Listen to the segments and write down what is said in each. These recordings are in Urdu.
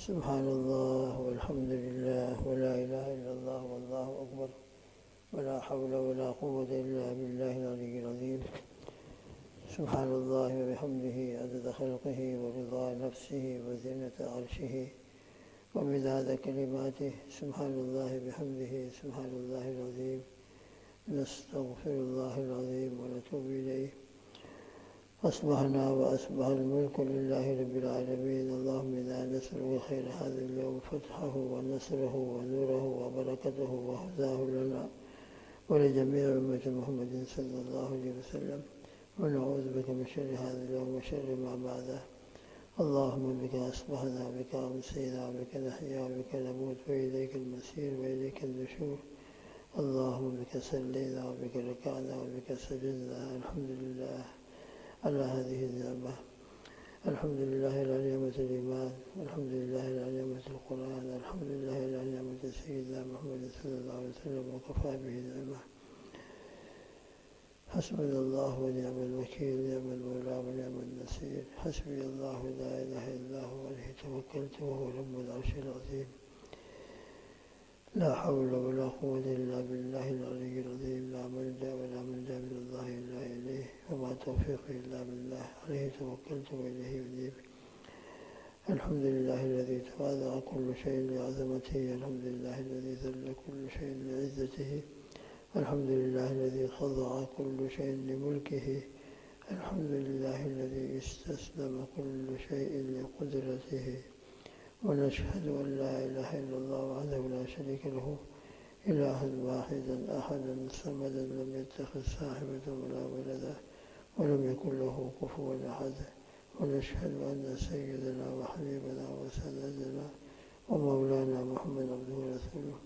سبحان الله والحمد لله ولا إله إلا الله والله أكبر ولا حول ولا قوة إلا بالله العلي العظيم. سبحان الله وبحمده عدد خلقه ورضا نفسه وزنة عرشه ومداد كلماته. سبحان الله بحمده سبحان الله العظيم. نستغفر الله العظيم ونتوب إليه. أصبحنا وأصبح الملك لله رب العالمين. اللهم إنا نسألك خير هذا اليوم، فتحه ونصره ونوره وبركته وهداه لنا ولجميع أمة محمد صلى الله عليه وسلم، ونعوذ بك من شر هذا اليوم وشر ما بعده. اللهم بك أصبحنا وبك أمسينا وبك نحيا وبك نموت وإليك المصير وإليك النشور. اللهم بك صلينا وبك ركعنا وبك سجدنا. الحمد لله على هذه النعمة. الحمد لله على نعمة الإيمان. الحمد لله على نعمة القرآن. الحمد لله على نعمة سيدنا محمد صلى الله عليه وسلم، وكفى به نعمة. حسبنا الله ونعم الوكيل، نعم المولى ونعم النصير. حسبي الله لا إله إلا هو عليه توكلت وهو رب العرش العظيم. لا حول ولا قوة إلا بالله العلي العظيم. لا ملجأ ولا منجا من الله إلا إليه، وما توفيقي إلا بالله. عليه توكلت وإليه أنيب. الحمد لله الذي تواضع كل شيء لعظمته. الحمد لله الذي ذل كل شيء لعزته. الحمد لله الذي خضع كل شيء لملكه. الحمد لله الذي استسلم كل شيء لقدرته. ونشهد أن لا إله إلا الله وحده لا شريك له، إلها واحدا أحدا صمدا، لم يتخذ صاحبة ولا ولدا ولم يكن له كفوا أحد. ونشهد أن سيدنا وحبيبنا وسندنا ومولانا محمد عبده ورسوله،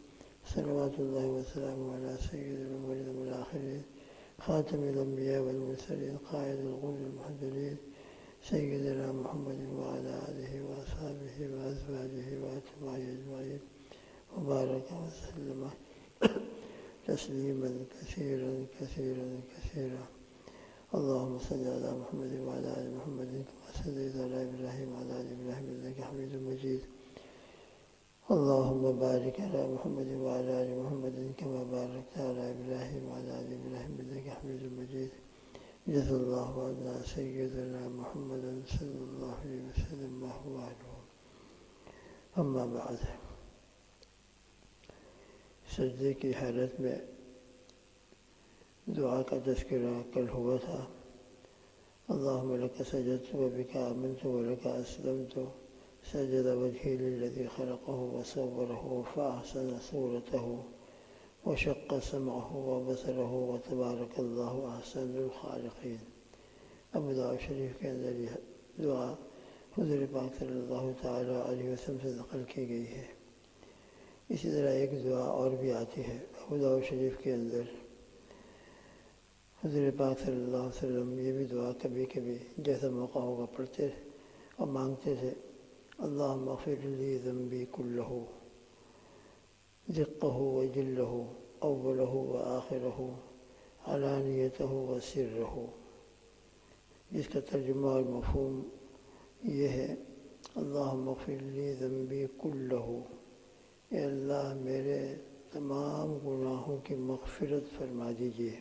صلوات الله وسلامه على سيد الأولين والآخرين، خاتم الأنبياء والمرسلين، قائد الغر المحجلين، سيدنا محمد وعلى آله وأصحابه وأزواجه وأتباعه أجمعين، وبارك وسلم تسليما كثيرا كثيرا كثيرا. اللهم صل على محمد وعلى آل محمد كما صليت على إبراهيم وعلى آل إبراهيم إنك حميد مجيد. اللهم بارك على محمد وعلى آل محمد كما باركت على إبراهيم وعلى آل إبراهيم إنك حميد مجيد. جزا الله عنا سيدنا محمدا صلی اللہ علیہ وسلم ما هو أهله. اما بعد، سجدے کی حالت میں دعا کا تذکرہ کل ہوا تھا. اللہم لک سجدت وبک آمنت ولک اسلمت. سجد وجهي للذي خلقه وصوره فأحسن صورته وشق سمعه وبصره وتبارك الله أحسن الخالقين. ابو داؤد شریف کے اندر یہ دعا حضور پاک صلی اللہ تعالیٰ علیہ وسلم سے نقل کی گئی ہے. اسی طرح ایک دعا اور بھی آتی ہے ابو داؤد شریف کے اندر. حضور پاک صلی اللہ علیہ وسلم یہ بھی دعا کبھی کبھی جیسا موقع ہوگا پڑھتے اور مانگتے تھے. اللہم اغفر لی ذنبی کلہ دقہ وجلہ اولہ وآخرہ علانیتہ وسرہ. جس کا ترجمہ اور مفہوم یہ ہے، اللہم اغفر لی ذنبی کلہ، اے اللہ میرے تمام گناہوں کی مغفرت فرما دیجیے،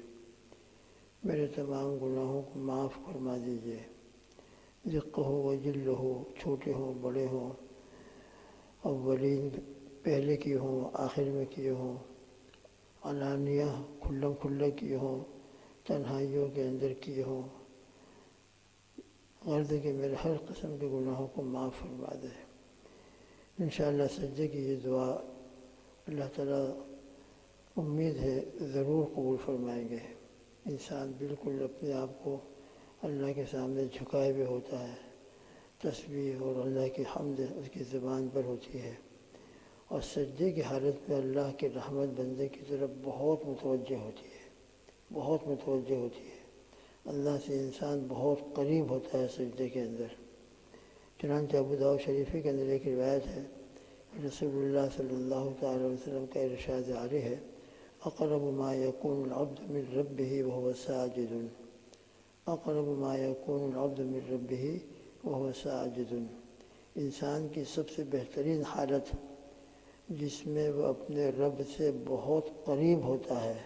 میرے تمام گناہوں کو معاف فرما دیجیے. دقہ وجلہ، چھوٹے ہوں بڑے ہوں، اولین پہلے کیے ہوں آخر میں کیے ہوں، علانیہ کھلم کھلا کیے ہوں، تنہائیوں کے اندر کیے ہوں. غرض کہ میرے ہر قسم کے گناہوں کو معاف فرما دے. انشاءاللہ سجدے کی یہ دعا اللہ تعالیٰ امید ہے ضرور قبول فرمائیں گے. انسان بالکل اپنے آپ کو اللہ کے سامنے جھکائے ہوئے ہوتا ہے. تسبیح اور اللہ کی حمد اس کی زبان پر ہوتی ہے، اور سجدے کی حالت میں اللہ کی رحمت بندے کی طرف بہت متوجہ ہوتی ہے، بہت متوجہ ہوتی ہے. اللہ سے انسان بہت قریب ہوتا ہے سجدے کے اندر. چنانچہ ابو داؤد شریفی کے اندر ایک روایت ہے، رسول اللہ صلی اللہ تعالیٰ علیہ وسلم کا ارشاد عالی ہے، اقرب ما یکون العبد من ربہ وهو ساجد. اقرب ما یکون العبد من ربہ وهو ساجد. انسان کی سب سے بہترین حالت جس میں وہ اپنے رب سے بہت قریب ہوتا ہے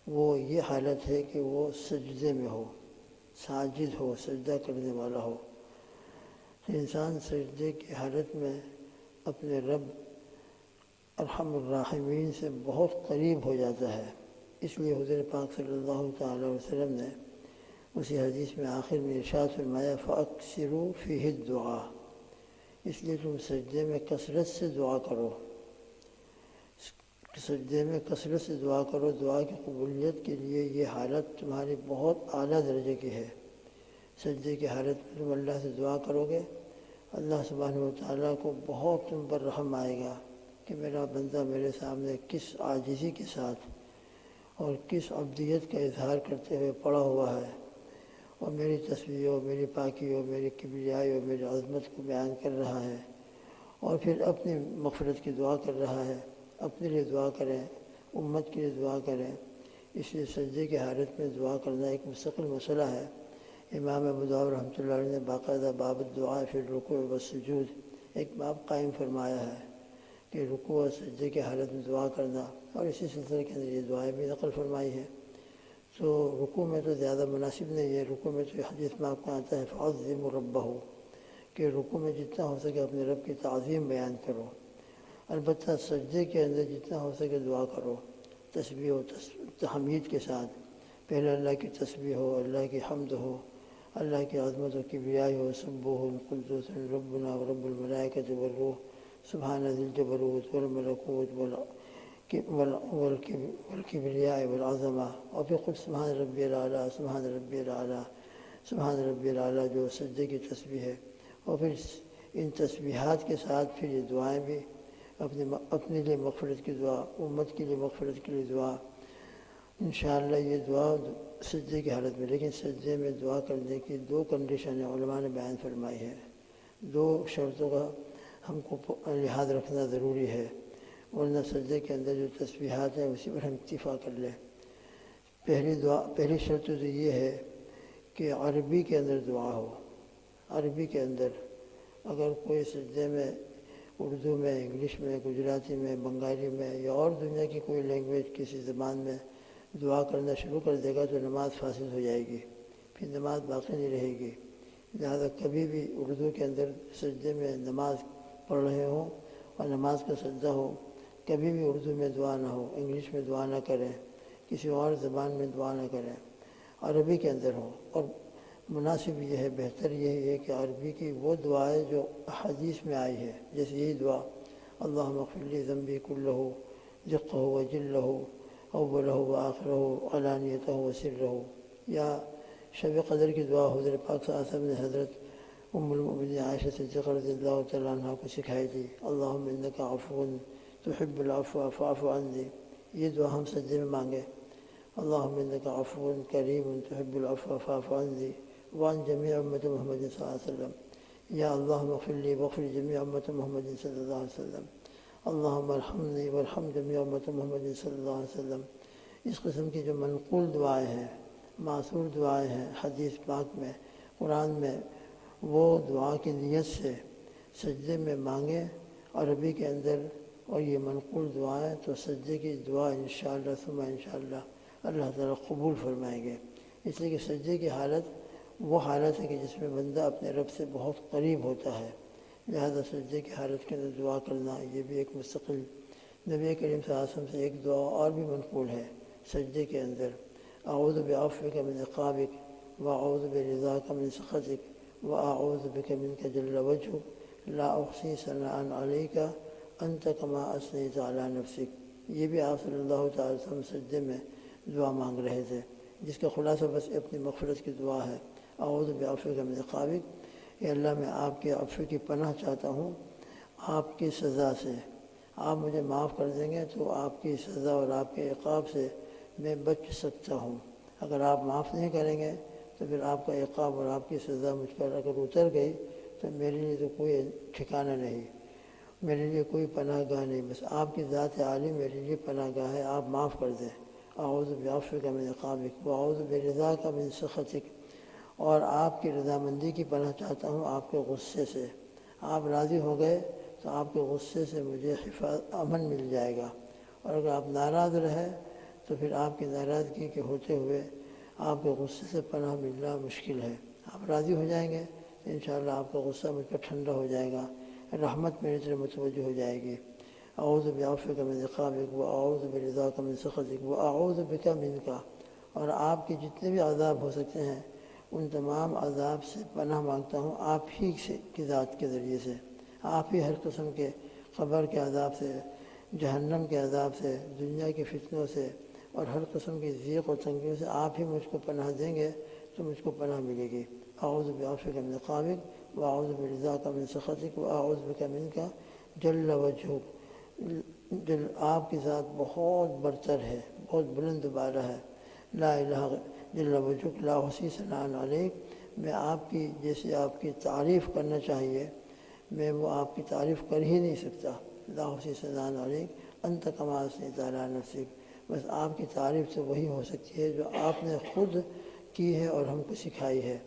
وہ یہ حالت ہے کہ وہ سجدے میں ہو، ساجد ہو، سجدہ کرنے والا ہو۔ انسان سجدے کی حالت میں اپنے رب ارحم الراحمین سے بہت قریب ہو جاتا ہے۔ اس لیے حضور پاک صلی اللہ تعالی وسلم نے اسی حدیث میں آخر میں ارشاد فرمایا فَأَكْثِرُوا فِيهِ الدُّعَاء، اس لیے تم سجدے میں کثرت سے دعا کرو، سجدے میں کثرت سے دعا کرو۔ دعا کی قبولیت کے لیے یہ حالت تمہاری بہت اعلیٰ درجے کی ہے۔ سجدے کی حالت میں تم اللہ سے دعا کرو گے، اللہ سبحانہ و تعالیٰ کو بہت تم پر رحم آئے گا کہ میرا بندہ میرے سامنے کس عاجزی کے ساتھ اور کس عبدیت کا اظہار کرتے ہوئے پڑا ہوا ہے، اور میری تسبیح و میری پاکی و میری کبریائی و میری عظمت کو بیان کر رہا ہے، اور پھر اپنی مغفرت کی دعا کر رہا ہے۔ اپنے لیے دعا کریں، امت کے لیے دعا کریں۔ اس لیے سجدے کی حالت میں دعا کرنا ایک مستقل مسئلہ ہے۔ امام ابو داؤد رحمۃ اللہ علیہ نے باقاعدہ باب الدعاء فی الرکوع والسجود ایک باب قائم فرمایا ہے کہ رکوع اور سجدے کی حالت میں دعا کرنا، اور اسی سلسلے کے اندر یہ دعائیں بھی نقل فرمائی ہیں۔ تو رکوع میں تو زیادہ مناسب نہیں ہے، رکوع میں تو حدیث میں آپ کو آتا ہے فَعَظِّمُوا رَبَّهُ کہ رکوع میں جتنا ہو سکے اپنے رب کی تعظیم بیان کرو۔ البتہ سجدے کے اندر جتنا ہو سکے دعا کرو، تسبیح و تحمید کے ساتھ۔ پہلے اللہ کی تسبیح ہو، اللہ کی حمد ہو، اللہ کی عظمت و کبریائی ہو، سبوح قدوس ربنا ورب الملائکۃ والروح سبحان ذی الجبروت والملکوت والکبریاء والعظمہ، اور پھر خود سبحان ربی الاعلیٰ، سبحان ربی الاعلیٰ، سبحان ربی الاعلیٰ جو سجدے کی تسبیح ہے۔ اور پھر ان تسبیحات کے ساتھ پھر یہ دعائیں بھی، اپنے لیے مغفرت کی دعا، امت کے لیے مغفرت کے لیے دعا، انشاءاللہ یہ دعا سجدے کی حالت میں۔ لیکن سجدے میں دعا کرنے کی دو کنڈیشنیں علماء نے بیان فرمائی ہے، دو شرطوں کا ہم کو لحاظ رکھنا ضروری ہے، ورنہ سجدے کے اندر جو تسبیحات ہیں اسی پر ہم اکتفا کر لیں۔ پہلی شرط تو یہ ہے کہ عربی کے اندر دعا ہو۔ عربی کے اندر اگر کوئی سجدے میں اردو میں، انگلش میں، گجراتی میں، بنگالی میں یا اور دنیا کی کوئی لینگویج کسی زبان میں دعا کرنا شروع کر دے گا تو نماز فاسد ہو جائے گی، پھر نماز باقی نہیں رہے گی۔ لہٰذا کبھی بھی اردو کے اندر سجدے میں نماز پڑھ رہے ہوں اور نماز کا سجدہ ہو، کبھی بھی اردو میں دعا نہ ہو، انگلش میں دعا نہ کریں، کسی اور زبان میں دعا نہ کریں، عربی کے اندر ہو۔ اور مناسب یہ ہے، بہتر یہی ہے کہ عربی کی وہ دعائیں جو حدیث میں آئی ہے، جیسے یہی دعا اللہم اغفر لی ذنبی کلہ دقہ و جلہ اولہ و آخرہ علانیتہ و سرہ، یا شب قدر کی دعا حضرت پاک صلی اللہ علیہ وسلم نے حضرت ام المؤمنین عائشہ صدیقہ رضی اللہ تعالیٰ عنہ کو سکھائی تھی اللہم انک عفو تحب العفو فاعف عنی۔ یہ دعا ہم سجدے میں مانگے اللہم انک عفو کریم تحب العفو فاعف عنی وعن جمیع امت محمد صلی اللہ علیہ وسلم، یا اللہم اغفر لی واغفر جمیع امت محمد صلی اللہ علیہ وسلم، اللہم ارحمنی وارحم جمیع امت محمد صلی اللہ علیہ وسلم۔ اس قسم کی جو منقول دعائیں ہیں، معصور دعائیں ہیں حدیث پاک میں، قرآن میں، وہ دعا کی نیت سے سجدے میں مانگیں عربی کے اندر، اور یہ منقول دعائیں تو سجدے کی دعا انشاءاللہ ثم انشاءاللہ اللہ تعالیٰ قبول فرمائیں گے۔ اس لیے کہ سجدے کی حالت وہ حالت ہے کہ جس میں بندہ اپنے رب سے بہت قریب ہوتا ہے، لہذا سجدے کی حالت کے اندر دعا کرنا یہ بھی ایک مستقل۔ نبی کریم صلی اللہ علیہ وسلم سے ایک دعا اور بھی منقول ہے سجدے کے اندر اعوذ بعفوک من عقابک واعوذ برضاک من سخطک واعوذ بک منک جل وجہک لا احصی ثناء علیک انت کما اثنیت علی نفسک۔ یہ بھی آپ صلی اللہ تعالی وسلم سجدے میں دعا مانگ رہے تھے، جس کا خلاصہ بس اپنی مغفرت کی دعا ہے اعوذ بعفوک من عقابک، اے اللہ میں آپ کے عفو کی پناہ چاہتا ہوں آپ کی سزا سے۔ آپ مجھے معاف کر دیں گے تو آپ کی سزا اور آپ کے عقاب سے میں بچ سکتا ہوں، اگر آپ معاف نہیں کریں گے تو پھر آپ کا عقاب اور آپ کی سزا مجھ پر اگر اتر گئی تو میرے لیے تو کوئی ٹھکانہ نہیں، میرے لیے کوئی پناہ گاہ نہیں، بس آپ کی ذات عالی میرے لیے پناہ گاہ ہے، آپ معاف کر دیں۔ اعوذ بعفوک من عقابک واعوذ برضاک من سخطک، اور آپ کی رضامندی کی پناہ چاہتا ہوں آپ کے غصے سے، آپ راضی ہو گئے تو آپ کے غصے سے مجھے امن مل جائے گا، اور اگر آپ ناراض رہے تو پھر آپ کی ناراضگی کے ہوتے ہوئے آپ کے غصے سے پناہ ملنا مشکل ہے۔ آپ راضی ہو جائیں گے تو انشاءاللہ آپ کا غصہ مجھ پر ٹھنڈا ہو جائے گا، رحمت میری طرف متوجہ ہو جائے گی۔ اعوذ بعفوک من عقابک واعوذ برضاک من سخطک واعوذ بک منک، اور آپ کے جتنے بھی عذاب ہو سکتے ہیں ان تمام عذاب سے پناہ مانگتا ہوں آپ ہی کی ذات کے ذریعے سے۔ آپ ہی ہر قسم کے قبر کے عذاب سے، جہنم کے عذاب سے، دنیا کے فتنوں سے اور ہر قسم کی ضیق و تنگیوں سے آپ ہی مجھ کو پناہ دیں گے تو مجھ کو پناہ ملے گی۔ اعوذ بعفوک من عقابک واعوذ برضاک من سخطک واعوذ بک منک جل وجہک، آپ کی ذات بہت برتر ہے، بہت بلند بالا ہے۔ لا الہ جل وجہک لا احصی ثناء علیک، میں آپ کی جیسے آپ کی تعریف کرنا چاہیے میں وہ آپ کی تعریف کر ہی نہیں سکتا۔ لا احصی ثناء علیک انت کما اثنیت علی نفسک، بس آپ کی تعریف تو وہی ہو سکتی ہے جو آپ نے خود کی ہے اور ہم کو سکھائی ہے۔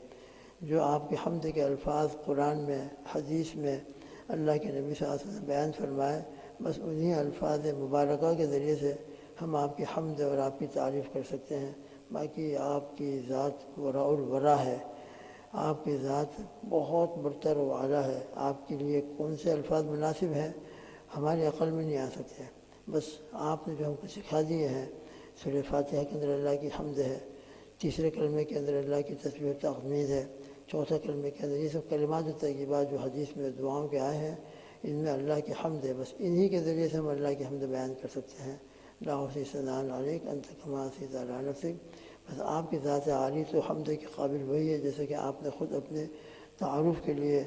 جو آپ کے حمد کے الفاظ قرآن میں، حدیث میں اللہ کے نبی صلی اللہ علیہ وسلم بیان فرمائے، بس انہی الفاظ مبارکہ کے ذریعے سے ہم آپ کی حمد اور آپ کی تعریف کر سکتے ہیں۔ باقی آپ کی ذات وراء الورا ہے، آپ کی ذات بہت برتر و اعلیٰ ہے۔ آپ کے لیے کون سے الفاظ مناسب ہیں ہماری عقل میں نہیں آ سکتے، بس آپ نے جو ہم کو سکھا دیے ہیں۔ سورہ فاتحہ کے اندر اللہ کی حمد ہے، تیسرے کلمے کے اندر اللہ کی تسبیح و تحمید ہے، چوتھے کلمے کے اندر یہ سب کلمات و طیبات جو حدیث میں دعاؤں کے آئے ہیں ان میں اللہ کی حمد ہے، بس انہی کے ذریعے سے ہم اللہ کی حمد بیان کر سکتے ہیں۔ لا احصی ثناء علیک انت کما اثنیت علی نفسک، بس آپ کی ذات عالی تو حمد کے قابل وہی ہے جیسے کہ آپ نے خود اپنے تعارف کے لیے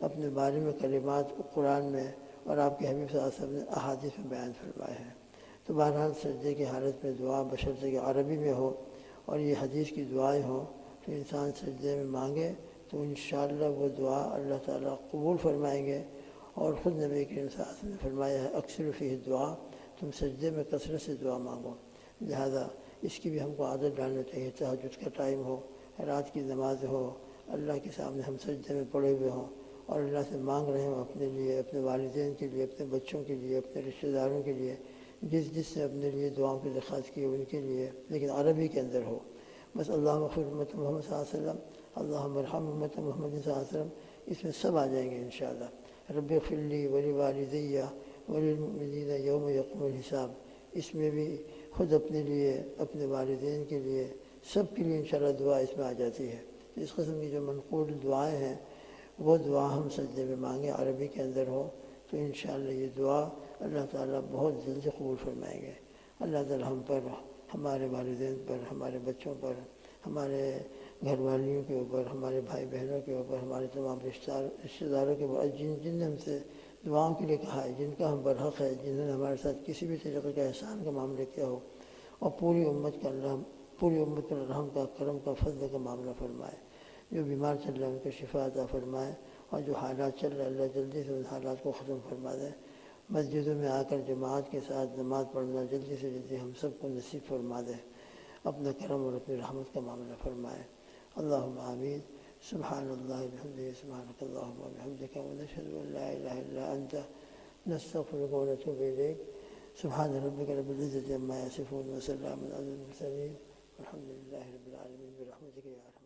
اپنے بارے میں کلمات قرآن میں اور آپ کے حبیب صلی اللہ علیہ وسلم نے احادیث میں بیان فرمائے ہیں۔ تو بہرحال سجدے کی حالت میں دعا بشرطے کہ عربی میں ہو اور یہ حدیث کی دعائیں ہوں تو انسان سجدے میں مانگے تو انشاءاللہ وہ دعا اللہ تعالیٰ قبول فرمائیں گے۔ اور خود نبی کریم صلی اللہ علیہ وسلم نے فرمایا ہے اکثر فیہ دعا، تم سجدے میں کثرت سے دعا مانگو۔ لہذا اس کی بھی ہم کو عادت ڈالنا چاہیے، تہجد کا ٹائم ہو، رات کی نماز ہو، اللہ کے سامنے ہم سجدے میں پڑے ہوئے ہوں اور اللہ سے مانگ رہے ہوں اپنے لیے، اپنے والدین کے لیے، اپنے بچوں کے لیے، اپنے رشتہ داروں کے لیے، جس نے اپنے لیے دعاؤں کی درخواست کی ان کے لیے، لیکن عربی کے اندر ہو۔ بس اللہم اغفر امت محمد صلی اللہ علیہ وسلم، اللہم ارحم امت محمد صلی اللہ علیہ وسلم، اس میں سب آ جائیں گے انشاءاللہ۔ رب اغفر لی ولوالدی وللمؤمنین یوم یقوم الحساب، اس میں بھی خود اپنے لیے، اپنے والدین کے لیے، سب کے لیے انشاءاللہ دعا اس میں آ جاتی ہے۔ اس قسم کی جو منقول دعائیں ہیں وہ دعا ہم سجدے میں مانگیں، عربی کے اندر ہو تو انشاءاللہ یہ دعا اللہ تعالیٰ بہت جلدی قبول فرمائیں گے۔ اللہ تعالیٰ ہم پر، ہمارے والدین پر، ہمارے بچوں پر، ہمارے گھر والیوں کے اوپر، ہمارے بھائی بہنوں کے اوپر، ہمارے تمام رشتہ داروں کے اوپر، جن نے ہم سے دعاؤں کے لیے کہا ہے، جن کا ہم برحق ہے، جنہوں نے ہمارے ساتھ کسی بھی طریقے کا احسان کا معاملہ کیا ہو، اور پوری امت کا اللہ، پوری امت پر رحم کا، کرم کا، فضل کا معاملہ فرمائے۔ جو بیمار چل رہے ہیں ان کو شفا عطا فرمائے، اور جو حالات چل رہے ہیں اللہ جلدی سے ان حالات کو ختم فرما دے۔ مسجدوں میں آ کر جماعت کے ساتھ نماز پڑھنا جلدی سے جلدی ہم سب کو نصیب فرما دے، اپنا کرم اور اپنی رحمت کا معاملہ فرمائے۔ اللہم آمین۔ سبحان اللہ بحمدہ، سبحانک اللہم وبحمدک، ونشہد ان لا الہ الا انت، نستغفرک ونتوب الیک۔ سبحان ربک رب العزۃ عما یصفون وسلام علی المرسلین والحمد للہ رب العالمین برحمتک یا ارحم